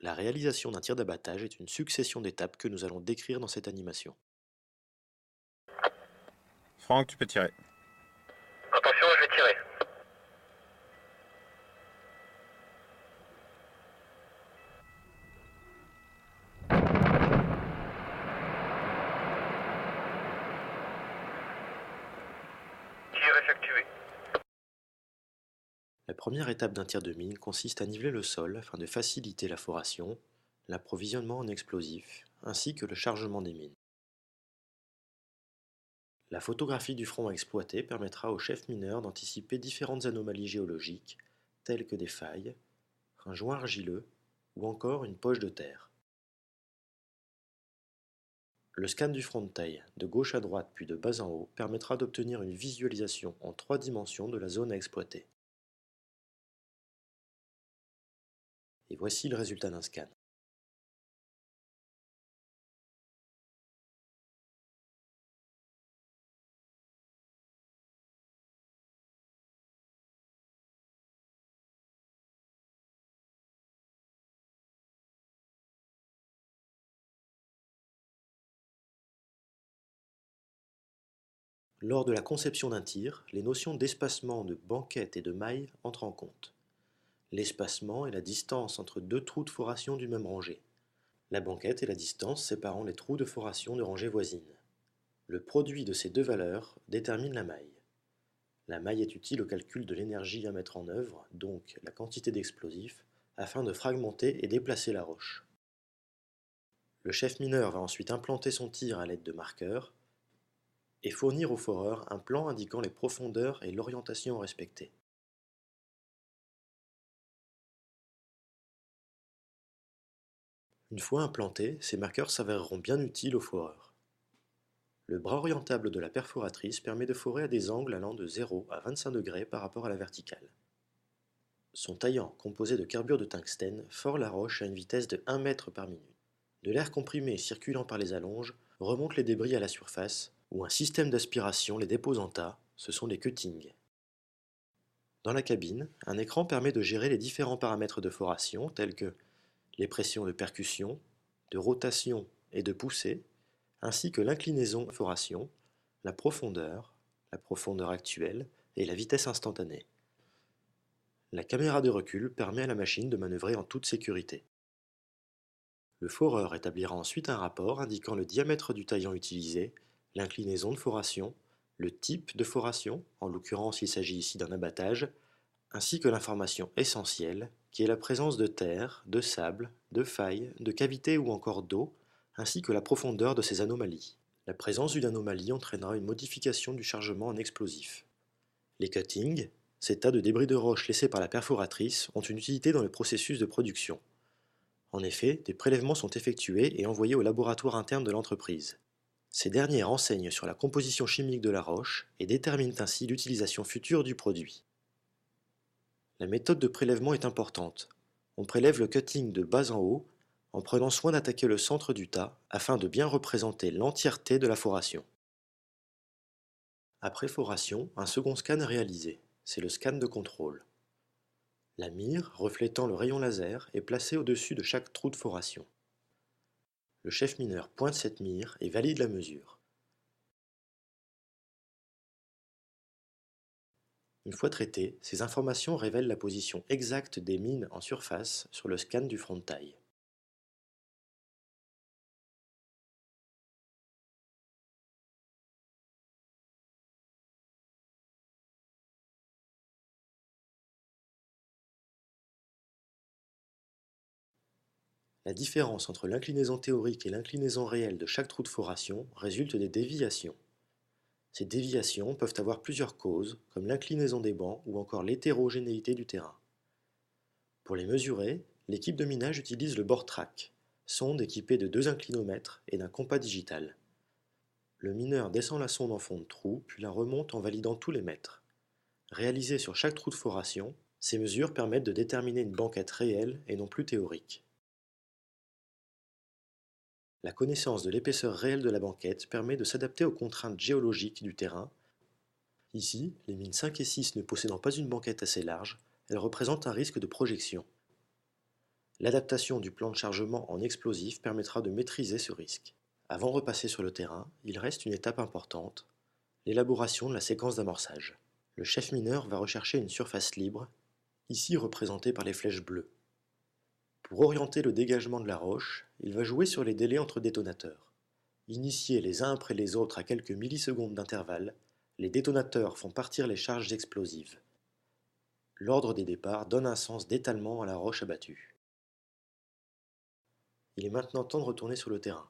La réalisation d'un tir d'abattage est une succession d'étapes que nous allons décrire dans cette animation. Franck, tu peux tirer. Attention, je vais tirer. Tir effectué. La première étape d'un tir de mine consiste à niveler le sol afin de faciliter la foration, l'approvisionnement en explosifs, ainsi que le chargement des mines. La photographie du front à exploiter permettra au chef mineur d'anticiper différentes anomalies géologiques, telles que des failles, un joint argileux ou encore une poche de terre. Le scan du front de taille, de gauche à droite puis de bas en haut, permettra d'obtenir une visualisation en 3 dimensions de la zone à exploiter. Et voici le résultat d'un scan. Lors de la conception d'un tir, les notions d'espacement, de banquette et de maille entrent en compte. L'espacement est la distance entre deux trous de foration du même rangée. La banquette est la distance séparant les trous de foration de rangées voisines. Le produit de ces deux valeurs détermine la maille. La maille est utile au calcul de l'énergie à mettre en œuvre, donc la quantité d'explosifs, afin de fragmenter et déplacer la roche. Le chef mineur va ensuite implanter son tir à l'aide de marqueurs et fournir au foreur un plan indiquant les profondeurs et l'orientation à respecter. Une fois implantés, ces marqueurs s'avéreront bien utiles au foreur. Le bras orientable de la perforatrice permet de forer à des angles allant de 0 à 25 degrés par rapport à la verticale. Son taillant, composé de carbure de tungstène, fore la roche à une vitesse de 1 mètre par minute. De l'air comprimé circulant par les allonges remonte les débris à la surface, où un système d'aspiration les dépose en tas, ce sont les cuttings. Dans la cabine, un écran permet de gérer les différents paramètres de foration tels que les pressions de percussion, de rotation et de poussée, ainsi que l'inclinaison de foration, la profondeur actuelle et la vitesse instantanée. La caméra de recul permet à la machine de manœuvrer en toute sécurité. Le foreur établira ensuite un rapport indiquant le diamètre du taillant utilisé, l'inclinaison de foration, le type de foration, en l'occurrence il s'agit ici d'un abattage, ainsi que l'information essentielle qui est la présence de terre, de sable, de failles, de cavités ou encore d'eau, ainsi que la profondeur de ces anomalies. La présence d'une anomalie entraînera une modification du chargement en explosif. Les cuttings, ces tas de débris de roche laissés par la perforatrice, ont une utilité dans le processus de production. En effet, des prélèvements sont effectués et envoyés au laboratoire interne de l'entreprise. Ces derniers renseignent sur la composition chimique de la roche et déterminent ainsi l'utilisation future du produit. La méthode de prélèvement est importante. On prélève le cutting de bas en haut en prenant soin d'attaquer le centre du tas afin de bien représenter l'entièreté de la foration. Après foration, un second scan est réalisé. C'est le scan de contrôle. La mire, reflétant le rayon laser, est placée au-dessus de chaque trou de foration. Le chef mineur pointe cette mire et valide la mesure. Une fois traitées, ces informations révèlent la position exacte des mines en surface sur le scan du front de taille. La différence entre l'inclinaison théorique et l'inclinaison réelle de chaque trou de foration résulte des déviations. Ces déviations peuvent avoir plusieurs causes, comme l'inclinaison des bancs ou encore l'hétérogénéité du terrain. Pour les mesurer, l'équipe de minage utilise le bore track, sonde équipée de 2 inclinomètres et d'un compas digital. Le mineur descend la sonde en fond de trou, puis la remonte en validant tous les mètres. Réalisées sur chaque trou de foration, ces mesures permettent de déterminer une banquette réelle et non plus théorique. La connaissance de l'épaisseur réelle de la banquette permet de s'adapter aux contraintes géologiques du terrain. Ici, les mines 5 et 6 ne possédant pas une banquette assez large, elles représentent un risque de projection. L'adaptation du plan de chargement en explosif permettra de maîtriser ce risque. Avant de repasser sur le terrain, il reste une étape importante, l'élaboration de la séquence d'amorçage. Le chef mineur va rechercher une surface libre, ici représentée par les flèches bleues. Pour orienter le dégagement de la roche, il va jouer sur les délais entre détonateurs. Initiés les uns après les autres à quelques millisecondes d'intervalle, les détonateurs font partir les charges explosives. L'ordre des départs donne un sens d'étalement à la roche abattue. Il est maintenant temps de retourner sur le terrain.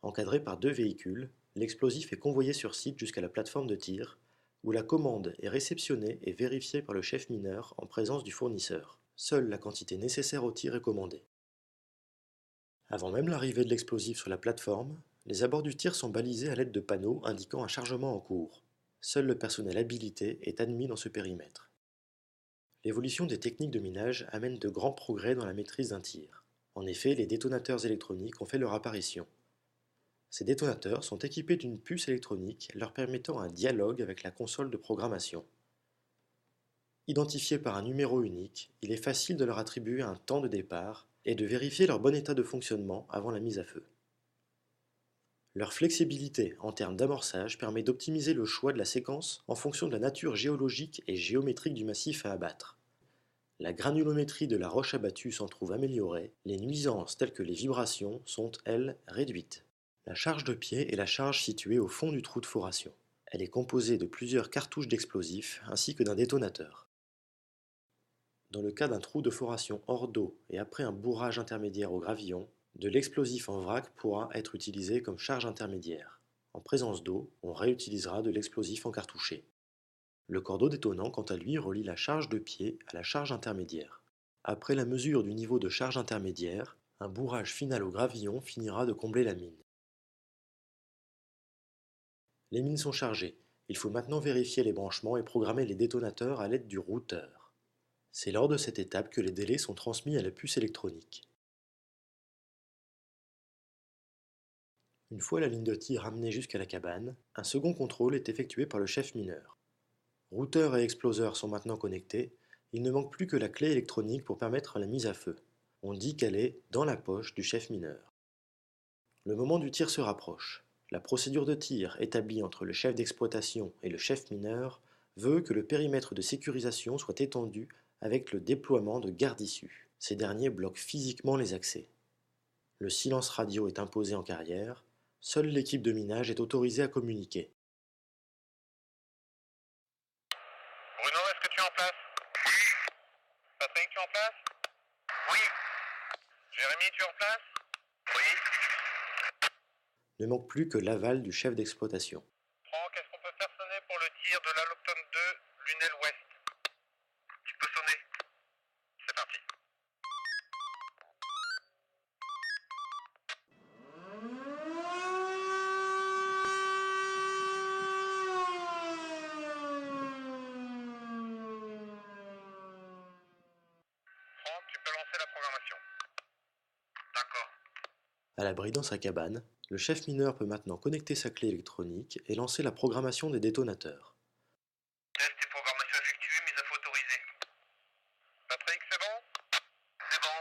Encadré par 2 véhicules, l'explosif est convoyé sur site jusqu'à la plateforme de tir, où la commande est réceptionnée et vérifiée par le chef mineur en présence du fournisseur. Seule la quantité nécessaire au tir est commandée. Avant même l'arrivée de l'explosif sur la plateforme, les abords du tir sont balisés à l'aide de panneaux indiquant un chargement en cours. Seul le personnel habilité est admis dans ce périmètre. L'évolution des techniques de minage amène de grands progrès dans la maîtrise d'un tir. En effet, les détonateurs électroniques ont fait leur apparition. Ces détonateurs sont équipés d'une puce électronique leur permettant un dialogue avec la console de programmation. Identifiés par un numéro unique, il est facile de leur attribuer un temps de départ et de vérifier leur bon état de fonctionnement avant la mise à feu. Leur flexibilité en termes d'amorçage permet d'optimiser le choix de la séquence en fonction de la nature géologique et géométrique du massif à abattre. La granulométrie de la roche abattue s'en trouve améliorée, les nuisances telles que les vibrations sont, elles, réduites. La charge de pied est la charge située au fond du trou de foration. Elle est composée de plusieurs cartouches d'explosifs ainsi que d'un détonateur. Dans le cas d'un trou de foration hors d'eau et après un bourrage intermédiaire au gravillon, de l'explosif en vrac pourra être utilisé comme charge intermédiaire. En présence d'eau, on réutilisera de l'explosif encartouché. Le cordeau détonnant, quant à lui, relie la charge de pied à la charge intermédiaire. Après la mesure du niveau de charge intermédiaire, un bourrage final au gravillon finira de combler la mine. Les mines sont chargées. Il faut maintenant vérifier les branchements et programmer les détonateurs à l'aide du routeur. C'est lors de cette étape que les délais sont transmis à la puce électronique. Une fois la ligne de tir ramenée jusqu'à la cabane, un second contrôle est effectué par le chef mineur. Routeur et exploseur sont maintenant connectés, il ne manque plus que la clé électronique pour permettre la mise à feu. On dit qu'elle est dans la poche du chef mineur. Le moment du tir se rapproche. La procédure de tir établie entre le chef d'exploitation et le chef mineur veut que le périmètre de sécurisation soit étendu avec le déploiement de gardes-issues. Ces derniers bloquent physiquement les accès. Le silence radio est imposé en carrière, seule l'équipe de minage est autorisée à communiquer. Bruno, est-ce que tu es en place? Oui. Patrick, tu es en place? Oui. Jérémy, tu es en place? Oui. Ne manque plus que l'aval du chef d'exploitation. Franck, est-ce qu'on peut faire sonner pour le tir de l'Alocton 2, Lunel Ouest? Tu peux sonner. C'est parti. Franck, tu peux lancer la programmation. D'accord. À l'abri dans sa cabane, le chef mineur peut maintenant connecter sa clé électronique et lancer la programmation des détonateurs. Test et programmation effectuée, mise à feu autorisée. Patrick, c'est bon? C'est bon.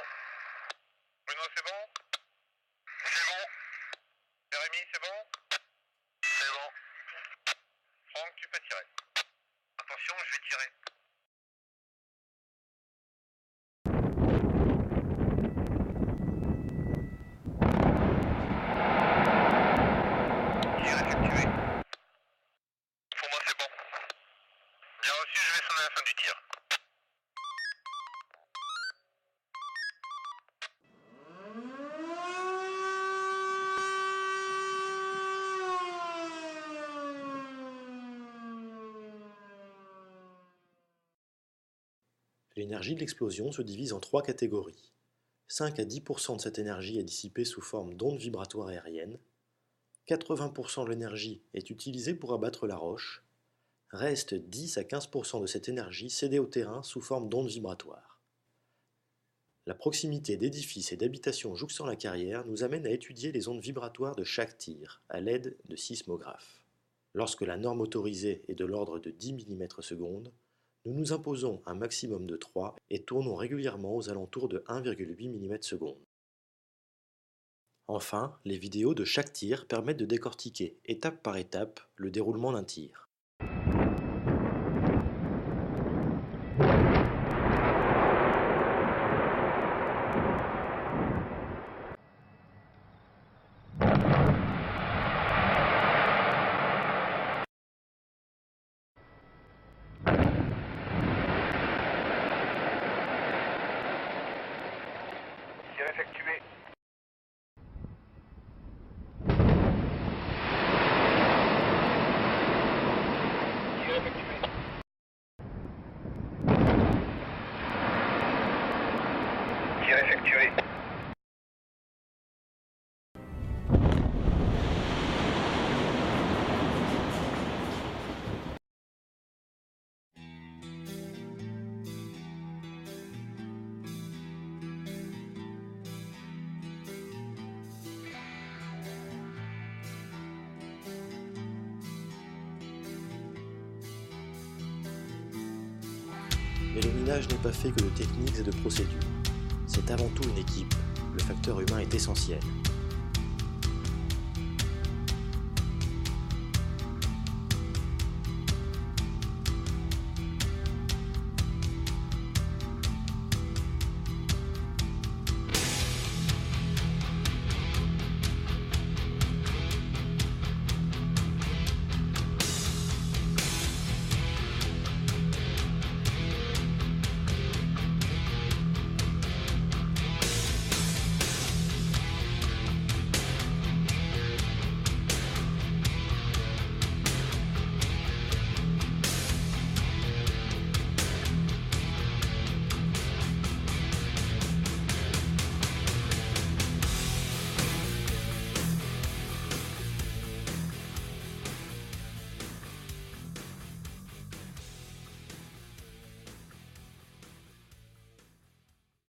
Bruno, c'est bon? C'est bon. Jérémy, c'est bon? C'est bon. Franck, tu peux tirer. Attention, je vais tirer. Tir effectué. Pour moi, c'est bon. Bien reçu, je vais sonner à la fin du tir. L'énergie de l'explosion se divise en 3 catégories. 5 à 10% de cette énergie est dissipée sous forme d'ondes vibratoires aériennes. 80% de l'énergie est utilisée pour abattre la roche. Reste 10 à 15% de cette énergie cédée au terrain sous forme d'ondes vibratoires. La proximité d'édifices et d'habitations jouxtant la carrière nous amène à étudier les ondes vibratoires de chaque tir à l'aide de sismographes. Lorsque la norme autorisée est de l'ordre de 10 mm/s, Nous nous imposons un maximum de 3 et tournons régulièrement aux alentours de 1,8 mm/s. Enfin, les vidéos de chaque tir permettent de décortiquer, étape par étape, le déroulement d'un tir. Tir effectué. Tir effectué. Tir effectué. Mais le minage n'est pas fait que de techniques et de procédures. C'est avant tout une équipe, le facteur humain est essentiel.